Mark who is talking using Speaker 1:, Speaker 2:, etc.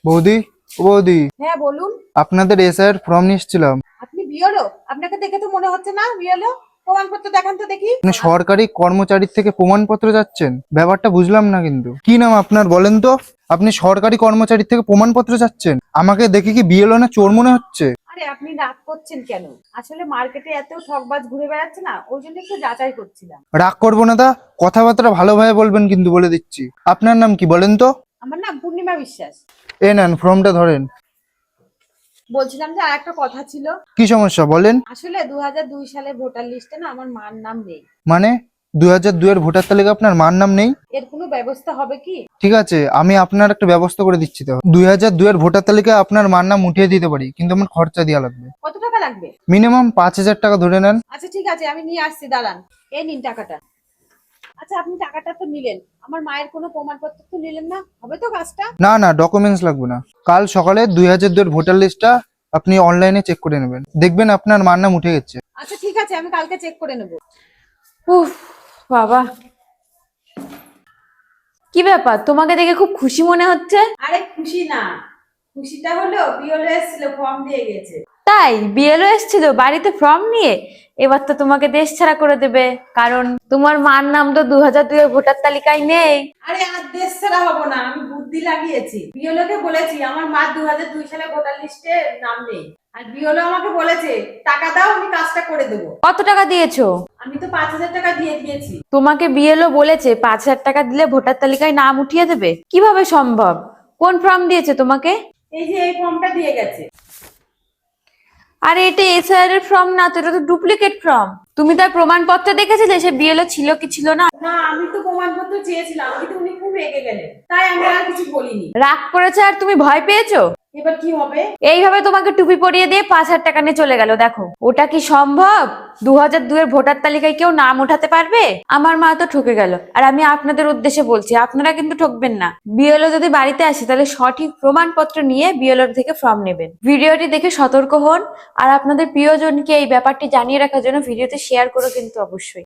Speaker 1: বৌদি, ও বৌদি,
Speaker 2: হ্যাঁ বলুন।
Speaker 1: আপনাদের এসআইয়ের ফর্ম নিয়ে এসেছিলাম।
Speaker 2: আপনি বিএলও? আপনাকে দেখে তো মনে হচ্ছে না বিএলও। প্রমাণপত্র দেখান তো দেখি।
Speaker 1: আপনি সরকারি কর্মচারীর থেকে প্রমাণপত্র চাচ্ছেন? ব্যাপারটা বুঝলাম না কিন্তু। কি নাম আপনার বলেন তো? আপনি সরকারি কর্মচারীর থেকে প্রমাণপত্র চাচ্ছেন? আমাকে দেখে কি বিএলও না চোর মনে হচ্ছে?
Speaker 2: আরে আপনি রাগ করছেন কেন? আসলে মার্কেটে এত ঠকবাজ ঘুরে বেড়াচ্ছে না, ওই জন্য একটু যাচাই করছিলাম।
Speaker 1: রাগ করবো না দা, কথাবার্তা ভালোভাবে বলবেন কিন্তু, বলে দিচ্ছি। আপনার নাম কি বলেন তো?
Speaker 2: আমার নাম পূর্ণিমা বিশ্বাস।
Speaker 1: এ নেন ফর্মটা ধরেন।
Speaker 2: বলছিলাম যে আর একটা কথা ছিল।
Speaker 1: কি সমস্যা বলেন?
Speaker 2: আসলে 2002 সালে ভোটার লিস্টে না আমার মার নাম নেই।
Speaker 1: মানে 2002 এর ভোটার তালিকা আপনার মার নাম নেই?
Speaker 2: এর কোনো ব্যবস্থা হবে কি?
Speaker 1: ঠিক আছে, আমি আপনার একটা ব্যবস্থা করে দিচ্ছি। তো 2002 এর ভোটার তালিকায় আপনার মার নাম উঠিয়ে দিতে পারি, কিন্তু আমার খরচা দেওয়া লাগবে।
Speaker 2: কত টাকা লাগবে?
Speaker 1: মিনিমাম 5,000 টাকা ধরে নেন।
Speaker 2: আচ্ছা ঠিক আছে, আমি নিয়ে আসছি, দাঁড়ান। এই নিন টাকাটা। আচ্ছা আপনি টাকাটা তো নিলেন, আমার মায়ের কোনো প্রমাণপত্র তো নিলেন না, হবে তো কাজটা?
Speaker 1: না না, ডকুমেন্টস লাগবে না। কাল সকালে 2002 এর ভোটার লিস্টটা আপনি অনলাইনে চেক করে নেবেন, দেখবেন আপনার মার নাম উঠে গেছে।
Speaker 2: আচ্ছা ঠিক আছে, আমি কালকে চেক করে নেব।
Speaker 3: উফ, বাবা, কি ব্যাপার? তোমাকে দেখে খুব খুশি মনে হচ্ছে।
Speaker 2: আরে খুশি না, খুশিটা হলো বিওলে এসেছিল, ফর্ম দিয়ে গেছে।
Speaker 3: তাই বিএলও এসেছিল বাড়িতে ফর্ম নিয়ে? এবার তো তোমাকে দেশ ছাড়া করে দেবে, কারণ তোমার মার নাম তো 2002 এর ভোটার তালিকায় নেই।
Speaker 2: আরে আর দেশ ছাড়া হবো না, আমি বুদ্ধি লাগিয়েছি। বিওলোকে বলেছি আমার মা 2002 সালে ভোটার লিস্টে নাম নেই, আর বিওলো আমাকে বলেছে টাকা দাও, আমি কাজটা করে দেবো।
Speaker 3: কত টাকা দিয়েছো?
Speaker 2: আমি তো 5,000 টাকা দিয়ে দিয়েছি।
Speaker 3: তোমাকে বিএলও বলেছে 5,000 টাকা দিলে ভোটার তালিকায় নাম উঠিয়ে দেবে? কিভাবে সম্ভব? কোন ফর্ম দিয়েছে তোমাকে?
Speaker 2: এই যে এই ফর্মটা দিয়ে গেছে।
Speaker 3: আরে এটা এসআইআর এর ফর্ম না তো, এটা তো ডুপ্লিকেট ফর্ম। তুমি তার প্রমাণপত্র দেখেছিলে সে বিএলও ছিল কি ছিল না?
Speaker 2: না, আমি তো প্রমাণপত্র চেয়েছিলাম, কিন্তু উনি খুব রেগে গেলেন, তাই আমি আর কিছু বলিনি।
Speaker 3: রাগ করেছে আর তুমি ভয় পেয়েছো?
Speaker 2: এবার কি হবে?
Speaker 3: এইভাবে তোমাকে টুপি পরিয়ে দিয়ে 5,000 টাকা নিয়ে চলে গেল। দেখো ওটা কি সম্ভব? 2002 এর ভোটার তালিকায় কেউ নাম ওঠাতে পারবে? আমার মা তো ঠকে গেল, আর আমি আপনাদের উদ্দেশ্যে বলছি আপনারা কিন্তু ঠকবেন না। বিএলও যদি বাড়িতে আসে তাহলে সঠিক প্রমাণপত্র নিয়ে বিএলও থেকে ফর্ম নেবেন। ভিডিওটি দেখে সতর্ক হন, আর আপনাদের প্রিয়জনকে এই ব্যাপারটি জানিয়ে রাখার জন্য ভিডিওতে শেয়ার করো কিন্তু অবশ্যই।